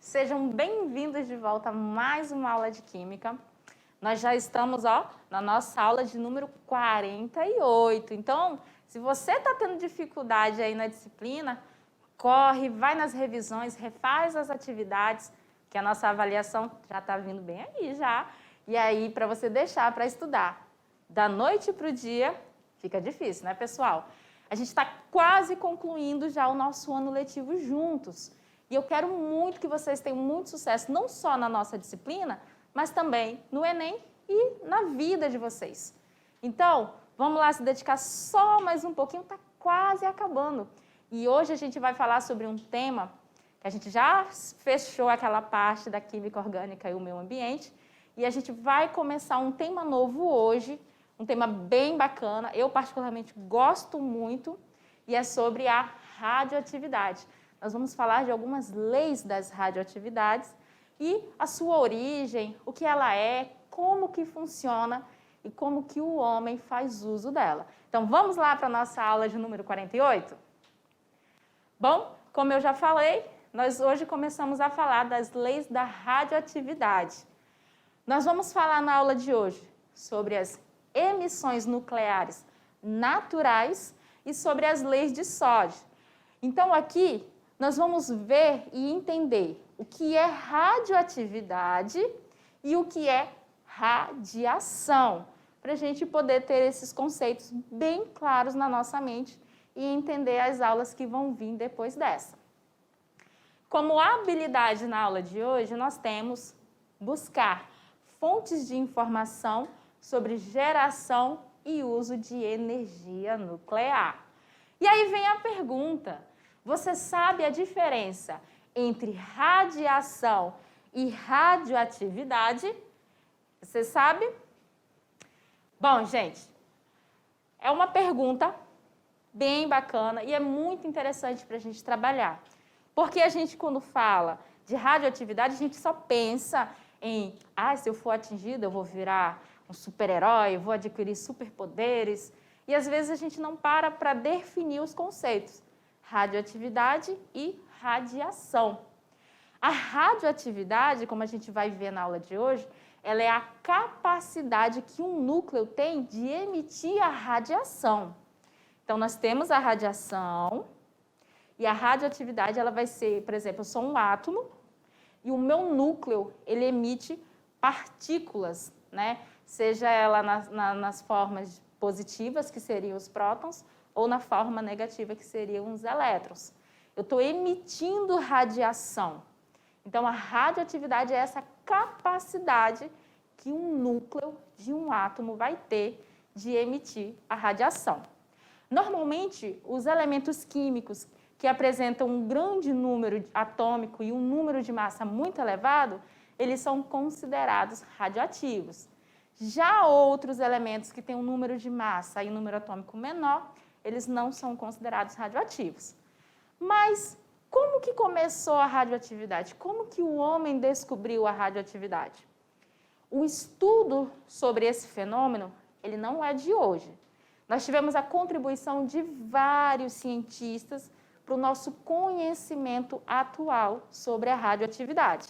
Sejam bem-vindos de volta a mais uma aula de Química. Nós já estamos na nossa aula de número 48. Então, se você está tendo dificuldade aí na disciplina, corre, vai nas revisões, refaz as atividades, que a nossa avaliação já está vindo bem aí já. E aí, para você deixar para estudar da noite para o dia, fica difícil, né, pessoal? A gente está quase concluindo já o nosso ano letivo juntos. E eu quero muito que vocês tenham muito sucesso, não só na nossa disciplina, mas também no Enem e na vida de vocês. Então, vamos lá se dedicar só mais um pouquinho, está quase acabando. E hoje a gente vai falar sobre um tema que a gente já fechou aquela parte da química orgânica e o meio ambiente, e a gente vai começar um tema novo hoje, um tema bem bacana, eu particularmente gosto muito, e é sobre a radioatividade. Nós vamos falar de algumas leis das radioatividades e a sua origem, o que ela é, como que funciona e como que o homem faz uso dela. Então, vamos lá para a nossa aula de número 48? Bom, como eu já falei, nós hoje começamos a falar das leis da radioatividade. Nós vamos falar na aula de hoje sobre as emissões nucleares naturais e sobre as leis de Soddy. Então, aqui, nós vamos ver e entender o que é radioatividade e o que é radiação, para a gente poder ter esses conceitos bem claros na nossa mente e entender as aulas que vão vir depois dessa. Como habilidade na aula de hoje, nós temos buscar fontes de informação sobre geração e uso de energia nuclear. E aí vem a pergunta: você sabe a diferença entre radiação e radioatividade? Você sabe? Bom, gente, é uma pergunta bem bacana e é muito interessante para a gente trabalhar. Porque a gente, quando fala de radioatividade, a gente só pensa em, se eu for atingido, eu vou virar um super-herói, vou adquirir superpoderes. E, às vezes, a gente não para definir os conceitos. Radioatividade e radiação. A radioatividade, como a gente vai ver na aula de hoje, ela é a capacidade que um núcleo tem de emitir a radiação. Então, nós temos a radiação e a radioatividade, ela vai ser, por exemplo, eu sou um átomo e o meu núcleo, ele emite partículas, né? Seja ela nas formas positivas, que seriam os prótons, ou na forma negativa, que seriam os elétrons. Eu estou emitindo radiação. Então, a radioatividade é essa capacidade que um núcleo de um átomo vai ter de emitir a radiação. Normalmente, os elementos químicos que apresentam um grande número atômico e um número de massa muito elevado, eles são considerados radioativos. Já outros elementos que têm um número de massa e um número atômico menor, eles não são considerados radioativos. Mas como que começou a radioatividade? Como que o homem descobriu a radioatividade? O estudo sobre esse fenômeno, ele não é de hoje. Nós tivemos a contribuição de vários cientistas para o nosso conhecimento atual sobre a radioatividade.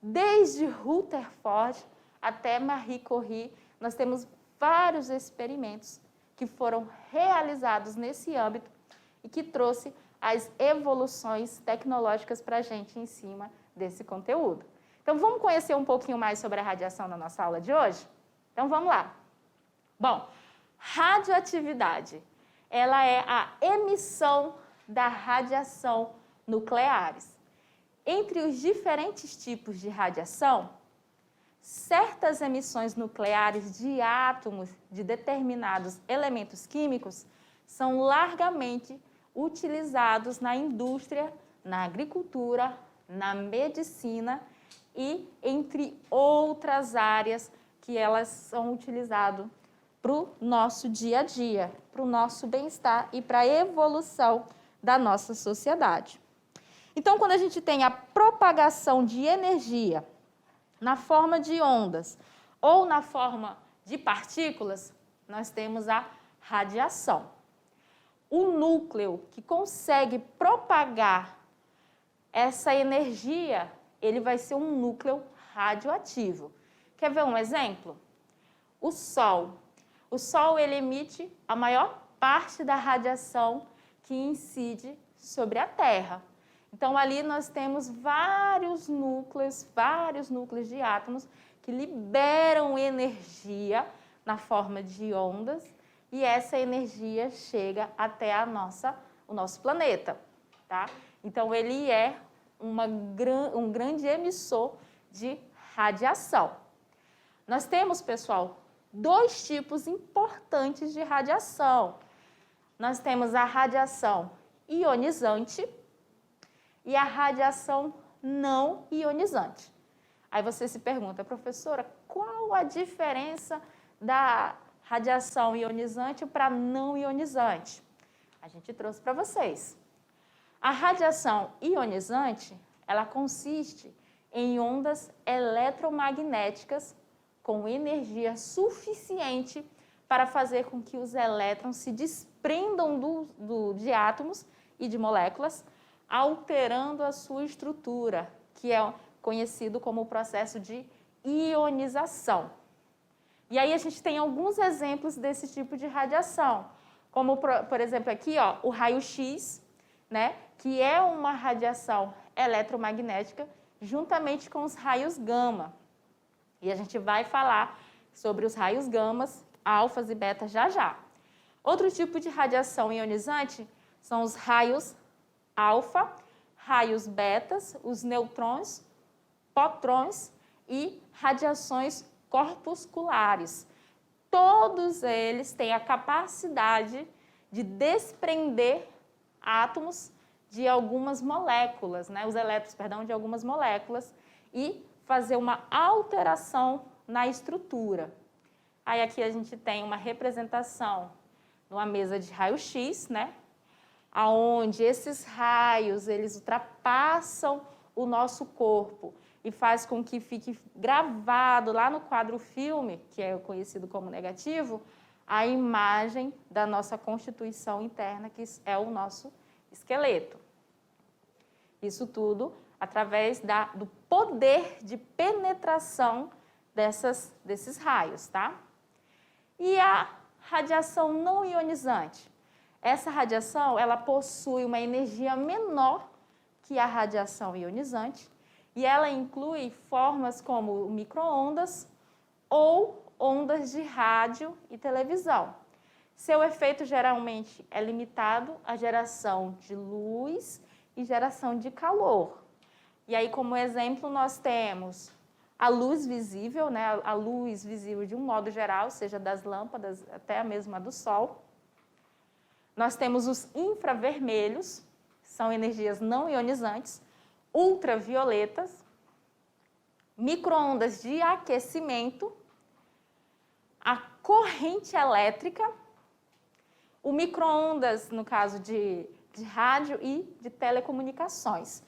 Desde Rutherford até Marie Curie, nós temos vários experimentos que foram realizados nesse âmbito e que trouxe as evoluções tecnológicas para a gente em cima desse conteúdo. Então, vamos conhecer um pouquinho mais sobre a radiação na nossa aula de hoje? Então, vamos lá. Bom, radioatividade, ela é a emissão da radiação nucleares. Entre os diferentes tipos de radiação, certas emissões nucleares de átomos de determinados elementos químicos são largamente utilizados na indústria, na agricultura, na medicina e entre outras áreas que elas são utilizadas para o nosso dia a dia, para o nosso bem-estar e para a evolução da nossa sociedade. Então, quando a gente tem a propagação de energia na forma de ondas ou na forma de partículas, nós temos a radiação. O núcleo que consegue propagar essa energia ele vai ser um núcleo radioativo. Quer ver um exemplo? O Sol. O Sol, ele emite a maior parte da radiação que incide sobre a Terra. Então, ali nós temos vários núcleos de átomos que liberam energia na forma de ondas e essa energia chega até o nosso planeta, tá? Então, ele é um grande emissor de radiação. Nós temos, pessoal, dois tipos importantes de radiação. Nós temos a radiação ionizante e a radiação não ionizante. Aí você se pergunta, professora, qual a diferença da radiação ionizante para não ionizante? A gente trouxe para vocês. A radiação ionizante, ela consiste em ondas eletromagnéticas com energia suficiente para fazer com que os elétrons se desprendam de átomos e de moléculas, alterando a sua estrutura, que é conhecido como o processo de ionização. E aí a gente tem alguns exemplos desse tipo de radiação, como, por exemplo, aqui, ó, o raio-x, né, que é uma radiação eletromagnética juntamente com os raios gama. E a gente vai falar sobre os raios gamas, alfas e betas já já. Outro tipo de radiação ionizante são os raios alfa, raios betas, os nêutrons, pótrons e radiações corpusculares. Todos eles têm a capacidade de desprender átomos de algumas moléculas, né? Os elétrons, perdão, de algumas moléculas e fazer uma alteração na estrutura. Aí aqui a gente tem uma representação numa mesa de raio-x, né? Onde esses raios, eles ultrapassam o nosso corpo e faz com que fique gravado lá no quadro filme, que é conhecido como negativo, a imagem da nossa constituição interna, que é o nosso esqueleto. Isso tudo através do poder de penetração desses raios, tá? E a radiação não ionizante? Essa radiação, ela possui uma energia menor que a radiação ionizante e ela inclui formas como micro-ondas ou ondas de rádio e televisão. Seu efeito geralmente é limitado à geração de luz e geração de calor. E aí, como exemplo, nós temos a luz visível, né? A luz visível de um modo geral, seja das lâmpadas até a mesma do sol. Nós temos os infravermelhos, são energias não ionizantes, ultravioletas, micro-ondas de aquecimento, a corrente elétrica, o micro-ondas, no caso de rádio e de telecomunicações.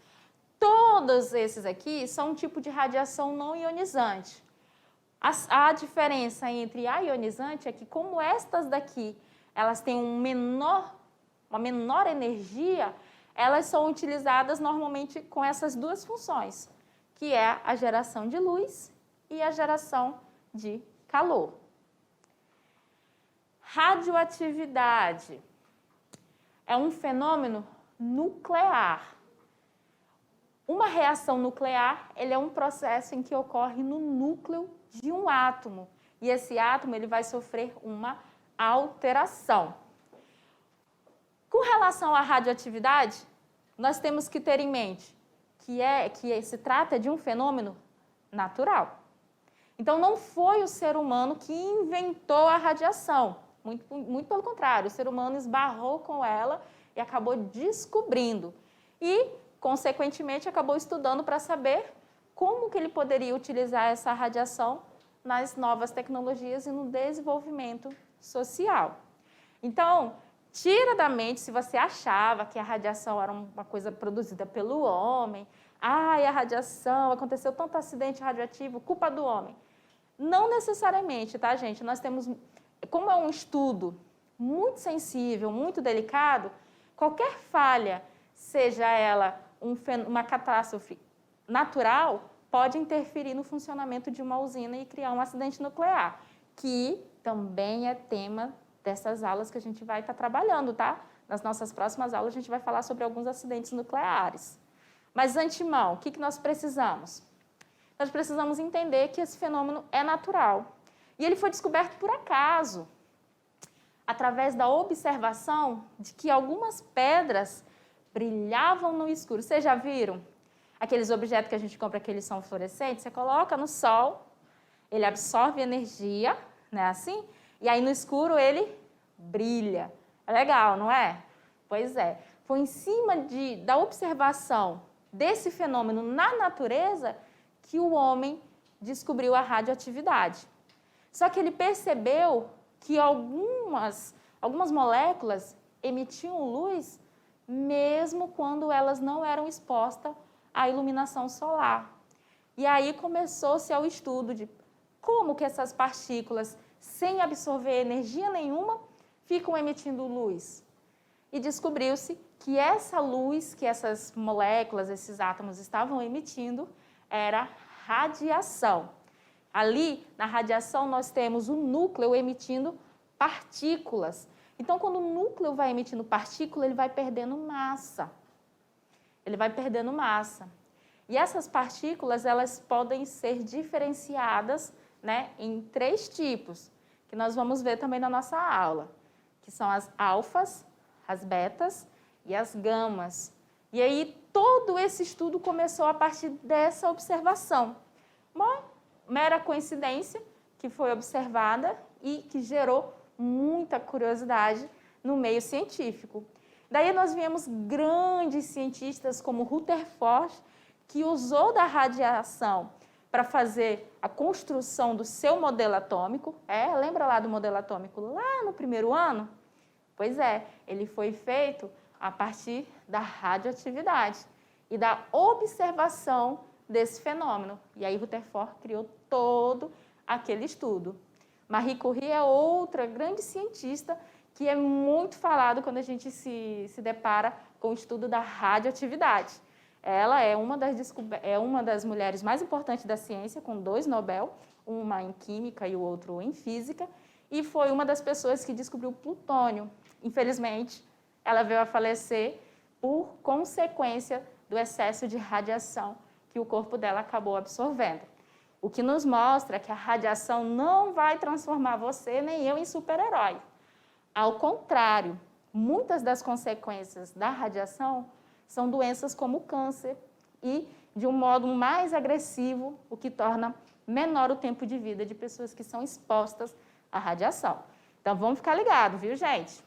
Todos esses aqui são um tipo de radiação não ionizante. A diferença entre a ionizante é que, como estas daqui elas têm uma menor energia, elas são utilizadas normalmente com essas duas funções, que é a geração de luz e a geração de calor. Radioatividade é um fenômeno nuclear. Uma reação nuclear, ele é um processo em que ocorre no núcleo de um átomo, e esse átomo ele vai sofrer uma alteração. Com relação à radioatividade, nós temos que ter em mente que se trata de um fenômeno natural. Então, não foi o ser humano que inventou a radiação, muito pelo contrário, o ser humano esbarrou com ela e acabou descobrindo. E, consequentemente, acabou estudando para saber como que ele poderia utilizar essa radiação nas novas tecnologias e no desenvolvimento social. Então, tira da mente se você achava que a radiação era uma coisa produzida pelo homem. Ai, a radiação, aconteceu tanto acidente radioativo, culpa do homem. Não necessariamente, tá, gente? Nós temos, como é um estudo muito sensível, muito delicado, qualquer falha, seja ela uma catástrofe natural pode interferir no funcionamento de uma usina e criar um acidente nuclear, que também é tema dessas aulas que a gente vai estar trabalhando, tá? Nas nossas próximas aulas a gente vai falar sobre alguns acidentes nucleares. Mas, de antemão, o que nós precisamos? Nós precisamos entender que esse fenômeno é natural. E ele foi descoberto por acaso, através da observação de que algumas pedras brilhavam no escuro. Vocês já viram? Aqueles objetos que a gente compra que eles são fluorescentes, você coloca no sol, ele absorve energia, né, assim? E aí no escuro ele brilha. É legal, não é? Pois é. Foi em cima da observação desse fenômeno na natureza que o homem descobriu a radioatividade. Só que ele percebeu que algumas moléculas emitiam luz mesmo quando elas não eram expostas à iluminação solar. E aí começou-se o estudo de como que essas partículas, sem absorver energia nenhuma, ficam emitindo luz. E descobriu-se que essa luz que essas moléculas, esses átomos estavam emitindo, era radiação. Ali, na radiação, nós temos o núcleo emitindo partículas. Então, quando o núcleo vai emitindo partícula, ele vai perdendo massa. Ele vai perdendo massa. E essas partículas, elas podem ser diferenciadas, né, em 3 tipos, que nós vamos ver também na nossa aula, que são as alfas, as betas e as gamas. E aí, todo esse estudo começou a partir dessa observação. Uma mera coincidência que foi observada e que gerou muita curiosidade no meio científico. Daí nós vimos grandes cientistas como Rutherford, que usou da radiação para fazer a construção do seu modelo atômico. Lembra lá do modelo atômico lá no primeiro ano? Pois é, ele foi feito a partir da radioatividade e da observação desse fenômeno. E aí Rutherford criou todo aquele estudo. Marie Curie é outra grande cientista que é muito falado quando a gente se depara com o estudo da radioatividade. Ela é uma das mulheres mais importantes da ciência, com 2 Nobel, uma em química e o outro em física, e foi uma das pessoas que descobriu o plutônio. Infelizmente, ela veio a falecer por consequência do excesso de radiação que o corpo dela acabou absorvendo. O que nos mostra que a radiação não vai transformar você nem eu em super-herói. Ao contrário, muitas das consequências da radiação são doenças como o câncer e, de um modo mais agressivo, o que torna menor o tempo de vida de pessoas que são expostas à radiação. Então, vamos ficar ligados, viu, gente?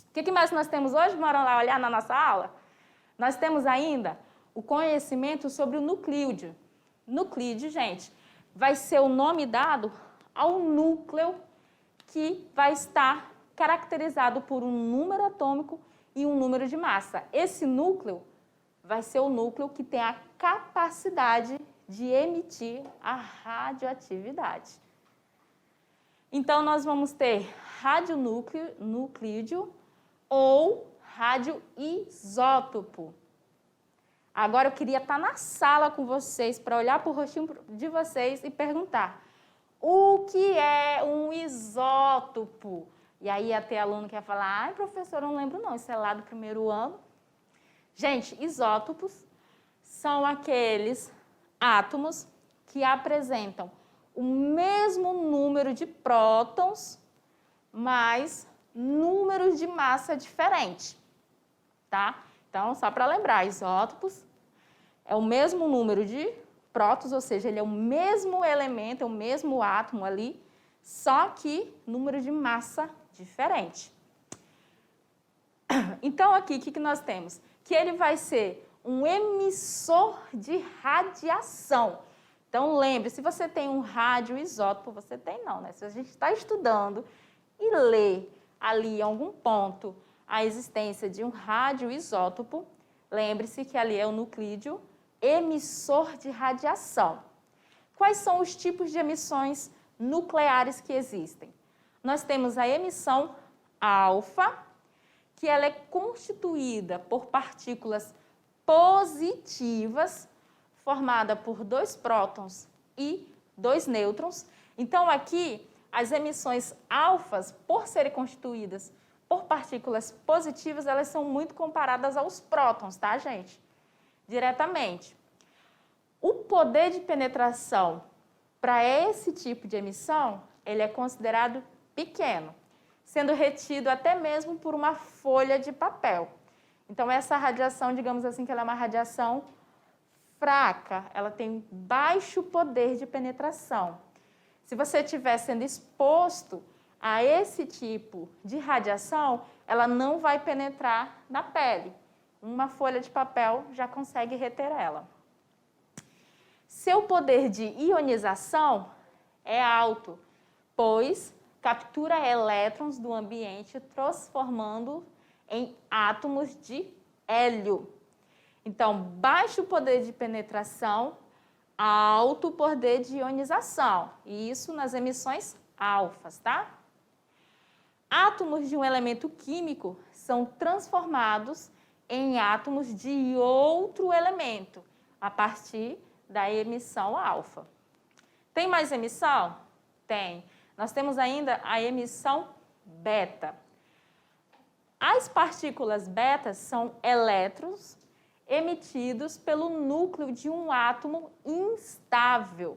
O que mais nós temos hoje? Bora lá olhar na nossa aula? Nós temos ainda o conhecimento sobre o nuclídeo. Nuclídeo, gente, vai ser o nome dado ao núcleo que vai estar caracterizado por um número atômico e um número de massa. Esse núcleo vai ser o núcleo que tem a capacidade de emitir a radioatividade. Então, nós vamos ter radionuclídeo ou radioisótopo. Agora, eu queria estar na sala com vocês para olhar para o rostinho de vocês e perguntar: o que é um isótopo? E aí, até aluno que ia falar: ai, professor, eu não lembro não, isso é lá do primeiro ano. Gente, isótopos são aqueles átomos que apresentam o mesmo número de prótons, mas números de massa diferente, tá? Então, só para lembrar, isótopos é o mesmo número de prótons, ou seja, ele é o mesmo elemento, é o mesmo átomo ali, só que número de massa diferente. Então, aqui, o que nós temos? Que ele vai ser um emissor de radiação. Então, lembre, se você tem um radioisótopo, você tem não, né? Se a gente está estudando e lê ali em algum ponto a existência de um radioisótopo, lembre-se que ali é o nuclídeo emissor de radiação. Quais são os tipos de emissões nucleares que existem? Nós temos a emissão alfa, que ela é constituída por partículas positivas formada por 2 prótons e 2 nêutrons. Então, aqui, as emissões alfas, por serem constituídas por partículas positivas, elas são muito comparadas aos prótons, tá, gente? Diretamente. O poder de penetração para esse tipo de emissão, ele é considerado pequeno, sendo retido até mesmo por uma folha de papel. Então, essa radiação, digamos assim, que ela é uma radiação fraca, ela tem baixo poder de penetração. Se você estiver sendo exposto a esse tipo de radiação, ela não vai penetrar na pele. Uma folha de papel já consegue reter ela. Seu poder de ionização é alto, pois captura elétrons do ambiente, transformando em átomos de hélio. Então, baixo poder de penetração, alto poder de ionização. E isso nas emissões alfas, tá? Átomos de um elemento químico são transformados em átomos de outro elemento, a partir da emissão alfa. Tem mais emissão? Tem. Nós temos ainda a emissão beta. As partículas beta são elétrons emitidos pelo núcleo de um átomo instável.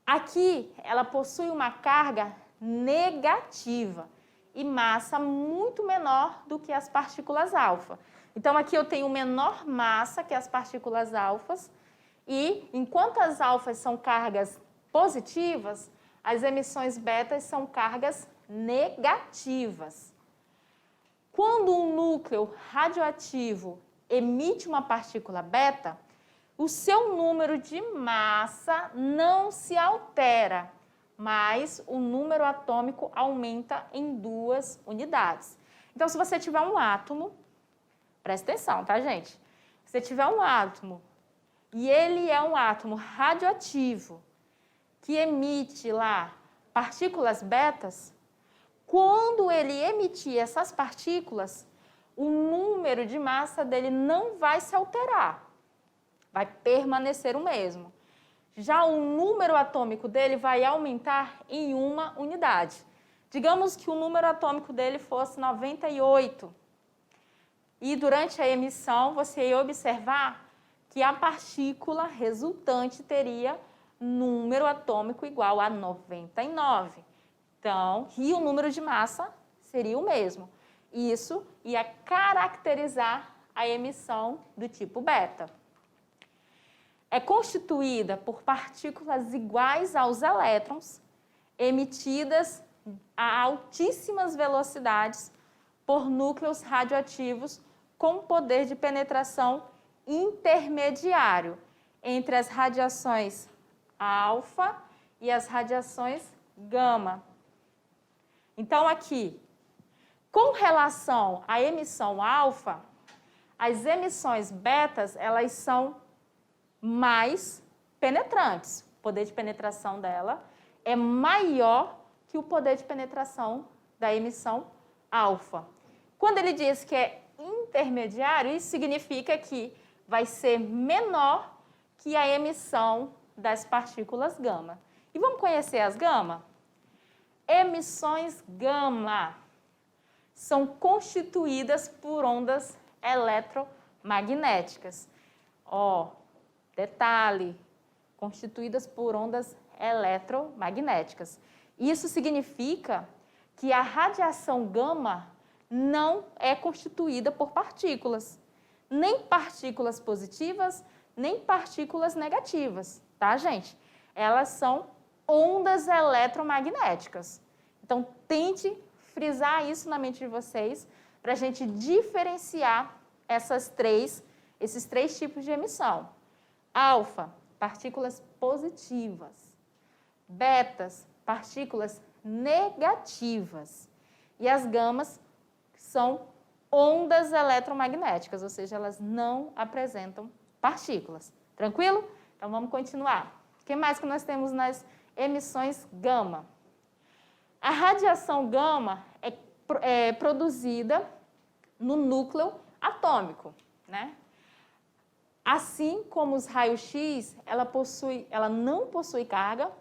Aqui, ela possui uma carga negativa e massa muito menor do que as partículas alfa. Então, aqui eu tenho menor massa que as partículas alfas e, enquanto as alfas são cargas positivas, as emissões betas são cargas negativas. Quando um núcleo radioativo emite uma partícula beta, o seu número de massa não se altera, mas o número atômico aumenta em 2 unidades. Então, se você tiver um átomo, presta atenção, tá, gente? Se você tiver um átomo e ele é um átomo radioativo que emite lá partículas betas, quando ele emitir essas partículas, o número de massa dele não vai se alterar, vai permanecer o mesmo. Já o número atômico dele vai aumentar em 1 unidade. Digamos que o número atômico dele fosse 98. E durante a emissão, você ia observar que a partícula resultante teria número atômico igual a 99. Então, e o número de massa seria o mesmo. Isso ia caracterizar a emissão do tipo beta. É constituída por partículas iguais aos elétrons, emitidas a altíssimas velocidades por núcleos radioativos com poder de penetração intermediário entre as radiações alfa e as radiações gama. Então, aqui, com relação à emissão alfa, as emissões betas, elas são mais penetrantes. O poder de penetração dela é maior que o poder de penetração da emissão alfa. Quando ele diz que é intermediário, isso significa que vai ser menor que a emissão das partículas gama. E vamos conhecer as gama? Emissões gama são constituídas por ondas eletromagnéticas. Detalhe, constituídas por ondas eletromagnéticas. Isso significa que a radiação gama não é constituída por partículas, nem partículas positivas, nem partículas negativas, tá, gente? Elas são ondas eletromagnéticas. Então, tente frisar isso na mente de vocês para a gente diferenciar esses três tipos de emissão. Alfa, partículas positivas. Betas, partículas negativas. E as gamas são ondas eletromagnéticas, ou seja, elas não apresentam partículas. Tranquilo? Então, vamos continuar. O que mais que nós temos nas emissões gama? A radiação gama é produzida no núcleo atômico, né? Assim como os raios-x, ela não possui carga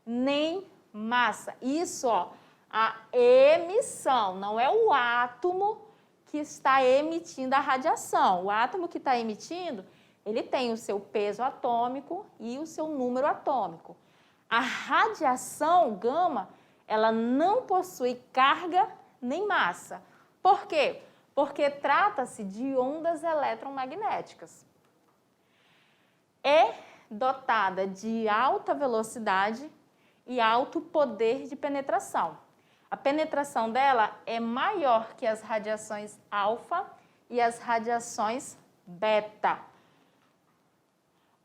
nem massa. Isso, ó, a emissão, não é o átomo que está emitindo a radiação. O átomo que está emitindo, ele tem o seu peso atômico e o seu número atômico. A radiação gama, ela não possui carga nem massa. Por quê? Porque trata-se de ondas eletromagnéticas. É dotada de alta velocidade e alto poder de penetração. A penetração dela é maior que as radiações alfa e as radiações beta.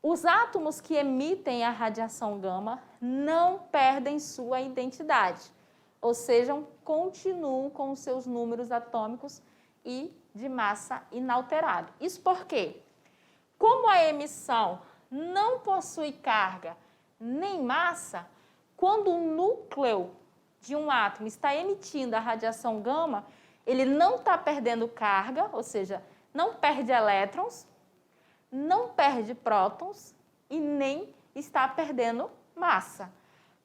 Os átomos que emitem a radiação gama não perdem sua identidade, ou seja, continuam com os seus números atômicos e de massa inalterado. Isso por quê? Como a emissão não possui carga nem massa, quando o núcleo de um átomo está emitindo a radiação gama, ele não está perdendo carga, ou seja, não perde elétrons, não perde prótons e nem está perdendo massa.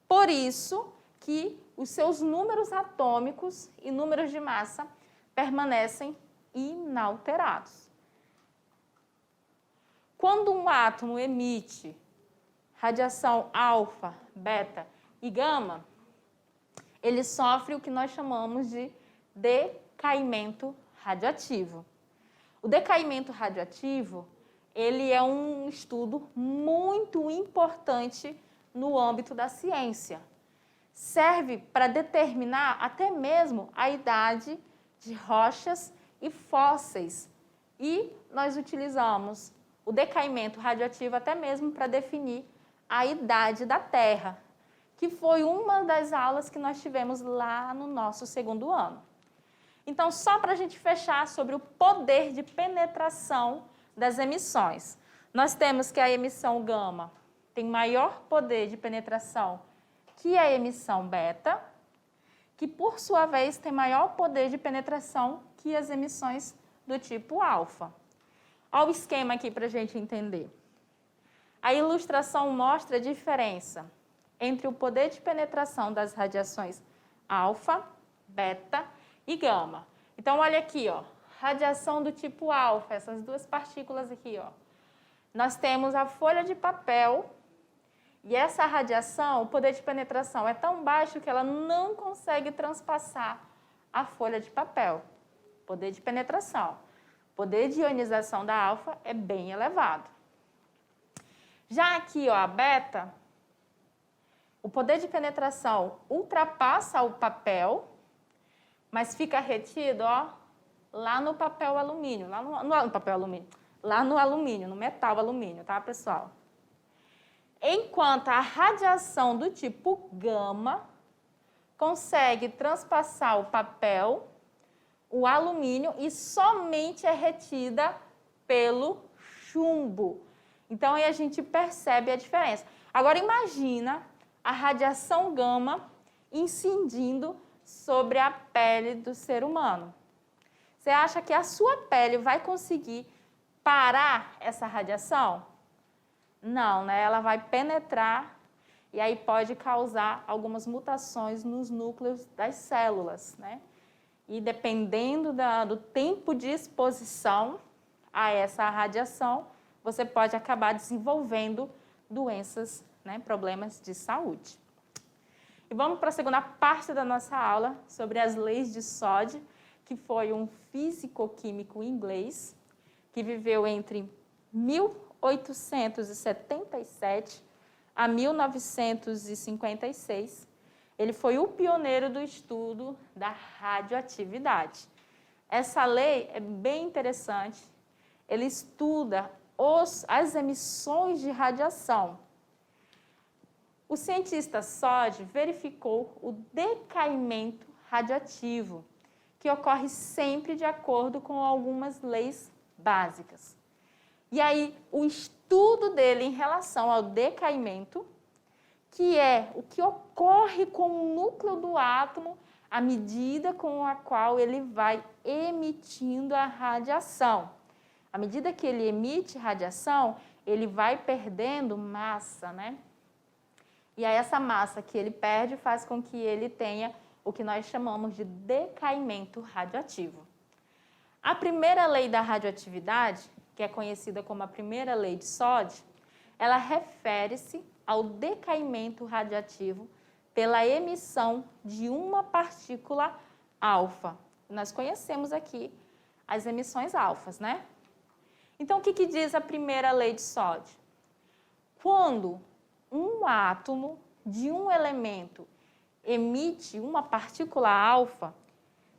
Por isso que os seus números atômicos e números de massa permanecem inalterados. Quando um átomo emite radiação alfa, beta e gama, ele sofre o que nós chamamos de decaimento radioativo. O decaimento radioativo, ele é um estudo muito importante no âmbito da ciência. Serve para determinar até mesmo a idade de rochas e fósseis. E nós utilizamos o decaimento radioativo até mesmo para definir a idade da Terra, que foi uma das aulas que nós tivemos lá no nosso segundo ano. Então, só para a gente fechar sobre o poder de penetração das emissões. Nós temos que a emissão gama tem maior poder de penetração que a emissão beta, que por sua vez tem maior poder de penetração que as emissões do tipo alfa. Olha o esquema aqui para a gente entender. A ilustração mostra a diferença entre o poder de penetração das radiações alfa, beta e gama. Então, olha aqui, ó, radiação do tipo alfa, essas duas partículas aqui, ó. Nós temos a folha de papel e essa radiação, o poder de penetração é tão baixo que ela não consegue transpassar a folha de papel. Poder de penetração. O poder de ionização da alfa é bem elevado. Já aqui, ó, a beta, o poder de penetração ultrapassa o papel, mas fica retido, ó, lá no papel alumínio, lá no papel alumínio, lá no alumínio, no metal alumínio, tá, pessoal? Enquanto a radiação do tipo gama consegue transpassar o papel, o alumínio e somente é retida pelo chumbo. Então, aí a gente percebe a diferença. Agora, imagina a radiação gama incidindo sobre a pele do ser humano. Você acha que a sua pele vai conseguir parar essa radiação? Não, né? Ela vai penetrar e aí pode causar algumas mutações nos núcleos das células, né? E dependendo do tempo de exposição a essa radiação, você pode acabar desenvolvendo doenças, né, problemas de saúde. E vamos para a segunda parte da nossa aula sobre as leis de Soddy, que foi um físico-químico inglês que viveu entre 1877 a 1956. Ele foi o pioneiro do estudo da radioatividade. Essa lei é bem interessante. Ele estuda as emissões de radiação. O cientista Soddy verificou o decaimento radioativo, que ocorre sempre de acordo com algumas leis básicas. E aí, o estudo dele em relação ao decaimento, que é o que ocorre com o núcleo do átomo à medida com a qual ele vai emitindo a radiação. à medida que ele emite radiação, ele vai perdendo massa, né? E aí essa massa que ele perde faz com que ele tenha o que nós chamamos de decaimento radioativo. A primeira lei da radioatividade, que é conhecida como a primeira lei de Soddy, ela refere-se ao decaimento radioativo pela emissão de uma partícula alfa. Nós conhecemos aqui as emissões alfas, né? Então, o que diz a primeira lei de Soddy? Quando um átomo de um elemento emite uma partícula alfa,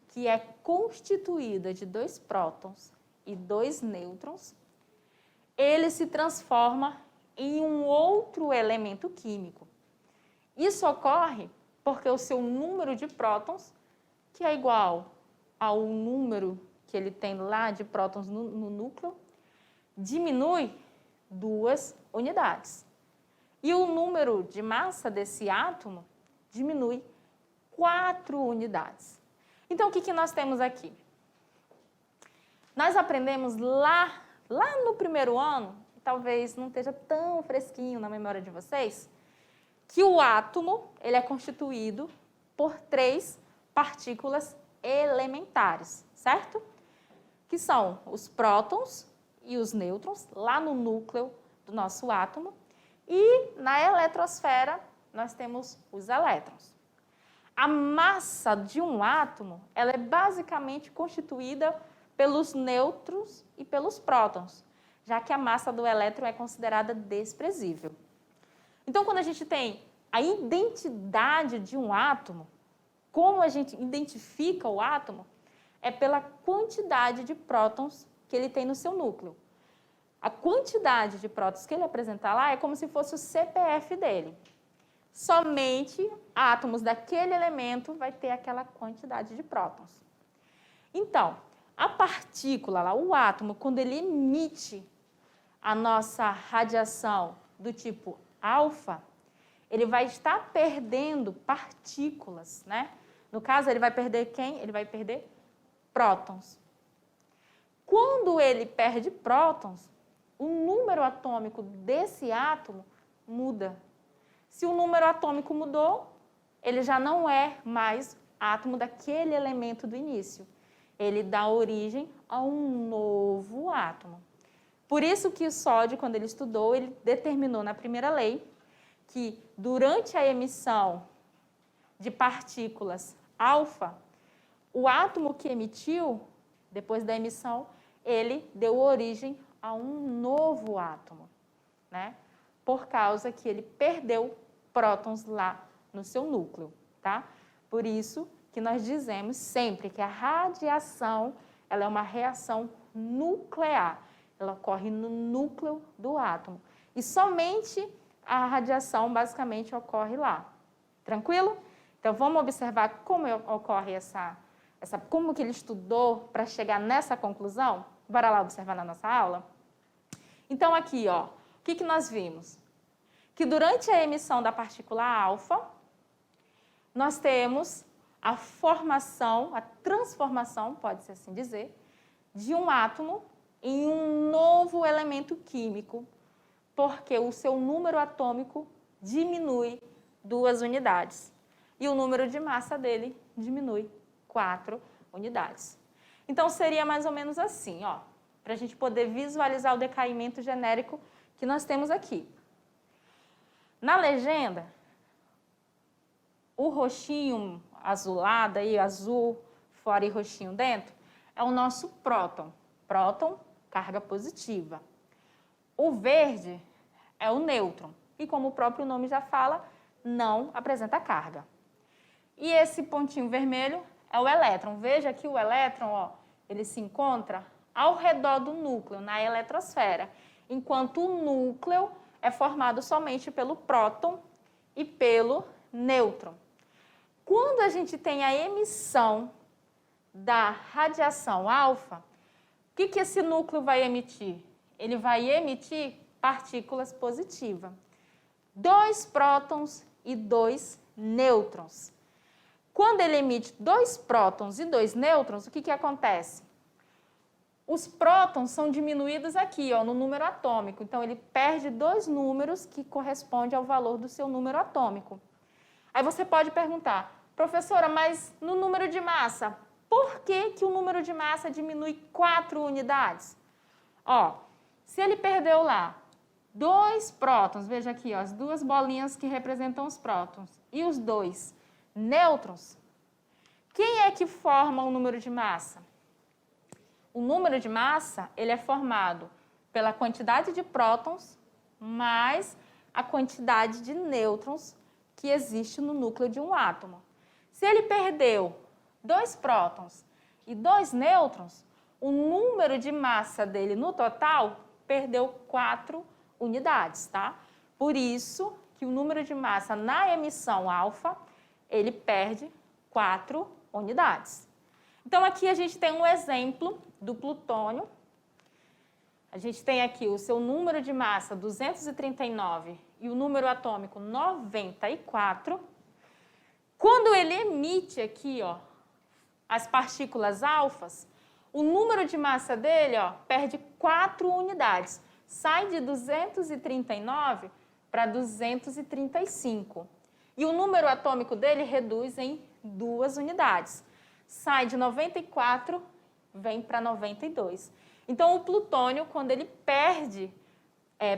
que é constituída de 2 prótons e 2 nêutrons, ele se transforma em um outro elemento químico. Isso ocorre porque o seu número de prótons, que é igual ao número que ele tem lá de prótons no núcleo, diminui 2 unidades. E o número de massa desse átomo diminui 4 unidades. Então, o que nós temos aqui? Nós aprendemos lá no primeiro ano, talvez não esteja tão fresquinho na memória de vocês, que o átomo ele é constituído por 3 partículas elementares, certo? Que são os prótons e os nêutrons, lá no núcleo do nosso átomo, e na eletrosfera nós temos os elétrons. A massa de um átomo ela é basicamente constituída pelos nêutrons e pelos prótons, já que a massa do elétron é considerada desprezível. Então, quando a gente tem a identidade de um átomo, como a gente identifica o átomo, é pela quantidade de prótons que ele tem no seu núcleo. A quantidade de prótons que ele apresenta lá é como se fosse o CPF dele. Somente átomos daquele elemento vai ter aquela quantidade de prótons. Então, a partícula lá, o átomo, quando ele emite a nossa radiação do tipo alfa, ele vai estar perdendo partículas, né? No caso, ele vai perder quem? Ele vai perder prótons. Quando ele perde prótons, o número atômico desse átomo muda. Se o número atômico mudou, ele já não é mais átomo daquele elemento do início. Ele dá origem a um novo átomo. Por isso que o Soddy, quando ele estudou, ele determinou na primeira lei que durante a emissão de partículas alfa, o átomo que emitiu, depois da emissão, ele deu origem a um novo átomo, né? Por causa que ele perdeu prótons lá no seu núcleo, tá? Por isso que nós dizemos sempre que a radiação ela é uma reação nuclear. Ela ocorre no núcleo do átomo. E somente a radiação, basicamente, ocorre lá. Tranquilo? Então, vamos observar como ocorre como que ele estudou para chegar nessa conclusão? Bora lá observar na nossa aula? Então, aqui, ó, o que nós vimos? Que durante a emissão da partícula alfa, nós temos a formação, a transformação, pode-se assim dizer, de um átomo em um novo elemento químico, porque o seu número atômico diminui 2 unidades e o número de massa dele diminui 4 unidades. Então, seria mais ou menos assim, ó, para a gente poder visualizar o decaimento genérico que nós temos aqui. Na legenda, o roxinho azulado, aí, azul fora e roxinho dentro, é o nosso próton. Próton, carga positiva. O verde é o nêutron, e como o próprio nome já fala, não apresenta carga. E esse pontinho vermelho é o elétron. Veja que o elétron, ó, ele se encontra ao redor do núcleo, na eletrosfera, enquanto o núcleo é formado somente pelo próton e pelo nêutron. Quando a gente tem a emissão da radiação alfa, o que esse núcleo vai emitir? Ele vai emitir partículas positivas. 2 prótons e 2 nêutrons. Quando ele emite 2 prótons e 2 nêutrons, o que acontece? Os prótons são diminuídos aqui, ó, no número atômico. Então, ele perde 2 números que correspondem ao valor do seu número atômico. Aí você pode perguntar, professora, mas no número de massa, por que o número de massa diminui 4 unidades? Ó, se ele perdeu lá 2 prótons, veja aqui, ó, as 2 bolinhas que representam os prótons, e os 2 nêutrons, quem é que forma o número de massa? O número de massa, ele é formado pela quantidade de prótons mais a quantidade de nêutrons que existe no núcleo de um átomo. Se ele perdeu 2 prótons e 2 nêutrons, o número de massa dele no total perdeu 4 unidades, tá? Por isso que o número de massa na emissão alfa, ele perde 4 unidades. Então, aqui a gente tem um exemplo do plutônio. A gente tem aqui o seu número de massa 239 e o número atômico 94. Quando ele emite aqui, ó, as partículas alfas, o número de massa dele, ó, perde 4 unidades. Sai de 239 para 235. E o número atômico dele reduz em 2 unidades. Sai de 94, vem para 92. Então, o plutônio, quando ele perde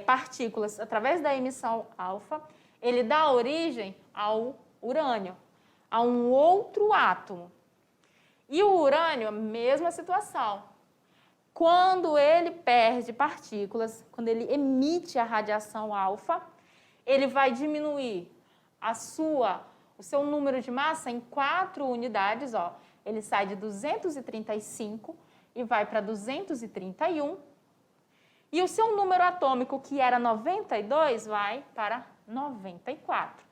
partículas através da emissão alfa, ele dá origem ao urânio, a um outro átomo. E o urânio, a mesma situação. Quando ele perde partículas, quando ele emite a radiação alfa, ele vai diminuir o seu número de massa em 4 unidades, ó. Ele sai de 235 e vai para 231. E o seu número atômico, que era 92, vai para 94.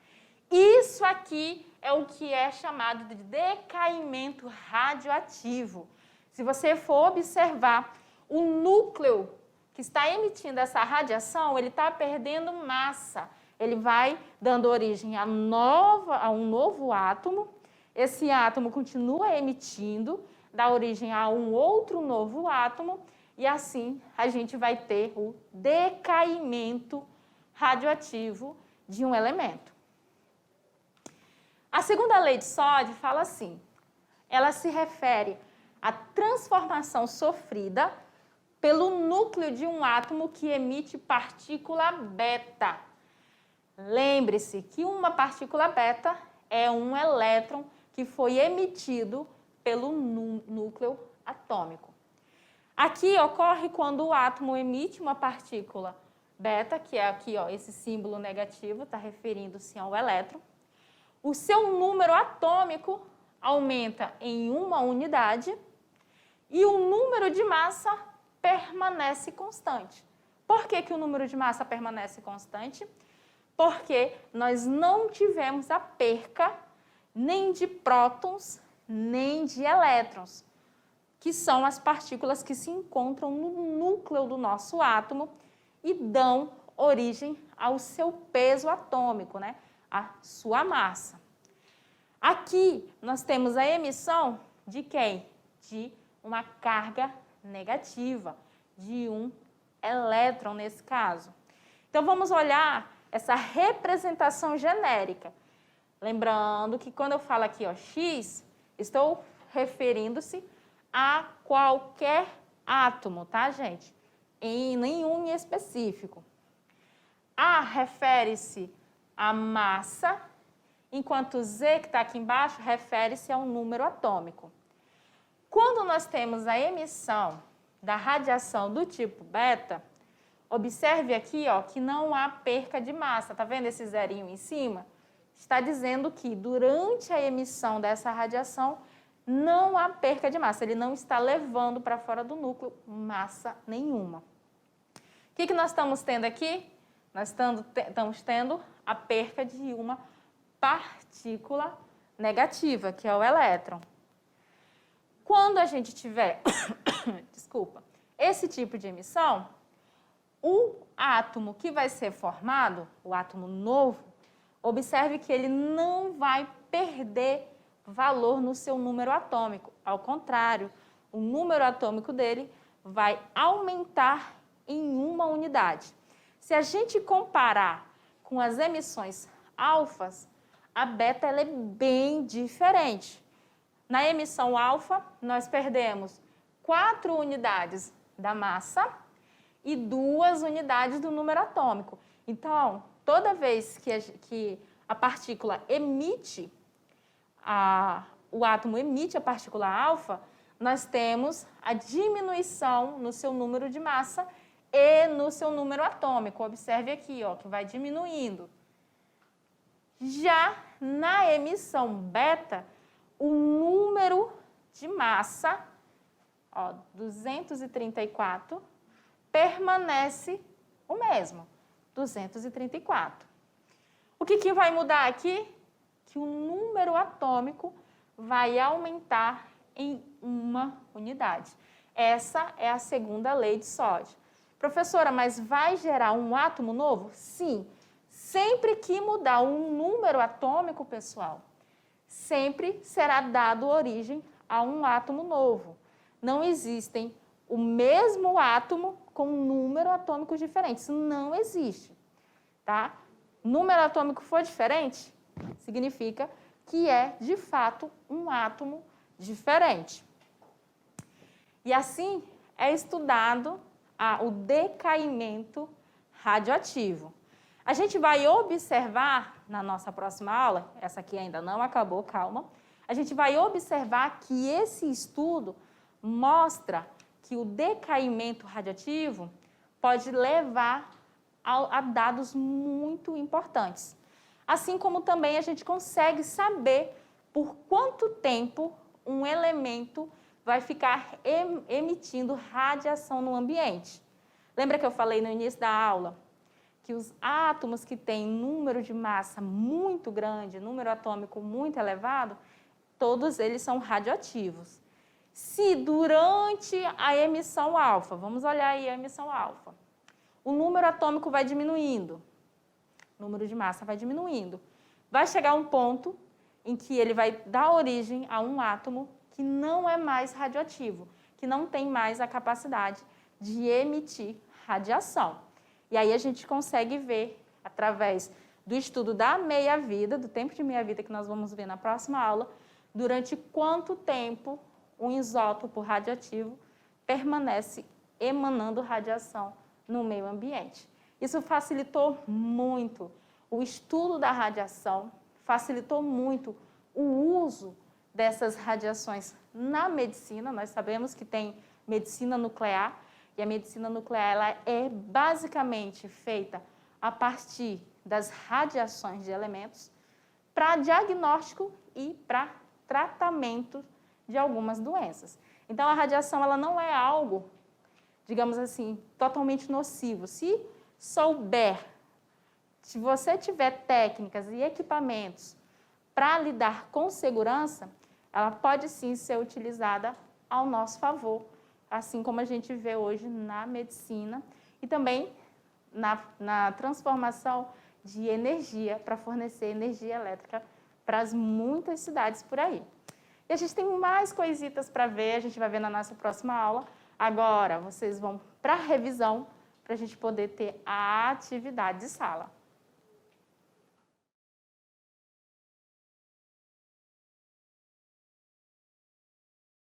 Isso aqui é o que é chamado de decaimento radioativo. Se você for observar, o núcleo que está emitindo essa radiação, ele está perdendo massa. Ele vai dando origem a um novo átomo. Esse átomo continua emitindo, dá origem a um outro novo átomo, e assim a gente vai ter o decaimento radioativo de um elemento. A segunda lei de Soddy fala assim, ela se refere à transformação sofrida pelo núcleo de um átomo que emite partícula beta. Lembre-se que uma partícula beta é um elétron que foi emitido pelo núcleo atômico. Aqui ocorre quando o átomo emite uma partícula beta, que é aqui, ó, esse símbolo negativo, está referindo-se ao elétron. O seu número atômico aumenta em 1 unidade e o número de massa permanece constante. Por que o número de massa permanece constante? Porque nós não tivemos a perca nem de prótons, nem de elétrons, que são as partículas que se encontram no núcleo do nosso átomo e dão origem ao seu peso atômico, né? A sua massa. Aqui nós temos a emissão de quem? De uma carga negativa, de um elétron nesse caso. Então vamos olhar essa representação genérica. Lembrando que quando eu falo aqui, ó, X, estou referindo-se a qualquer átomo, tá, gente? Em nenhum em específico. A refere-se à massa, enquanto Z, que está aqui embaixo, refere-se ao número atômico. Quando nós temos a emissão da radiação do tipo beta, observe aqui, ó, que não há perca de massa. Tá vendo esse zerinho em cima? Está dizendo que durante a emissão dessa radiação não há perca de massa. Ele não está levando para fora do núcleo massa nenhuma. O que nós estamos tendo aqui? Nós estamos tendo a perca de uma partícula negativa, que é o elétron. Quando a gente tiver, esse tipo de emissão, o átomo que vai ser formado, o átomo novo, observe que ele não vai perder valor no seu número atômico. Ao contrário, o número atômico dele vai aumentar em 1 unidade. Se a gente comparar com as emissões alfas, a beta ela é bem diferente. Na emissão alfa, nós perdemos 4 unidades da massa e 2 unidades do número atômico. Então, toda vez que a partícula emite, o átomo emite a partícula alfa, nós temos a diminuição no seu número de massa e no seu número atômico. Observe aqui, ó, que vai diminuindo. Já na emissão beta, o número de massa, ó, 234, permanece o mesmo, 234. O que vai mudar aqui? Que o número atômico vai aumentar em 1 unidade. Essa é a segunda lei de Soddy. Professora, mas vai gerar um átomo novo? Sim. Sempre que mudar um número atômico, pessoal, sempre será dado origem a um átomo novo. Não existem o mesmo átomo com número atômico diferente. Isso não existe, tá? Número atômico for diferente, significa que é, de fato, um átomo diferente. E assim é estudado o decaimento radioativo. A gente vai observar na nossa próxima aula, essa aqui ainda não acabou, calma, a gente vai observar que esse estudo mostra que o decaimento radioativo pode levar a dados muito importantes. Assim como também a gente consegue saber por quanto tempo um elemento vai ficar emitindo radiação no ambiente. Lembra que eu falei no início da aula que os átomos que têm número de massa muito grande, número atômico muito elevado, todos eles são radioativos. Se durante a emissão alfa, vamos olhar aí a emissão alfa, o número atômico vai diminuindo, o número de massa vai diminuindo, vai chegar um ponto em que ele vai dar origem a um átomo que não é mais radioativo, que não tem mais a capacidade de emitir radiação. E aí a gente consegue ver, através do estudo da meia-vida, do tempo de meia-vida que nós vamos ver na próxima aula, durante quanto tempo um isótopo radioativo permanece emanando radiação no meio ambiente. Isso facilitou muito o estudo da radiação, facilitou muito o uso dessas radiações na medicina. Nós sabemos que tem medicina nuclear, e a medicina nuclear ela é basicamente feita a partir das radiações de elementos para diagnóstico e para tratamento de algumas doenças. Então, a radiação ela não é algo, digamos assim, totalmente nocivo. Se você tiver técnicas e equipamentos para lidar com segurança, ela pode sim ser utilizada ao nosso favor, assim como a gente vê hoje na medicina e também na transformação de energia para fornecer energia elétrica para as muitas cidades por aí. E a gente tem mais coisitas para ver, a gente vai ver na nossa próxima aula. Agora, vocês vão para a revisão para a gente poder ter a atividade de sala.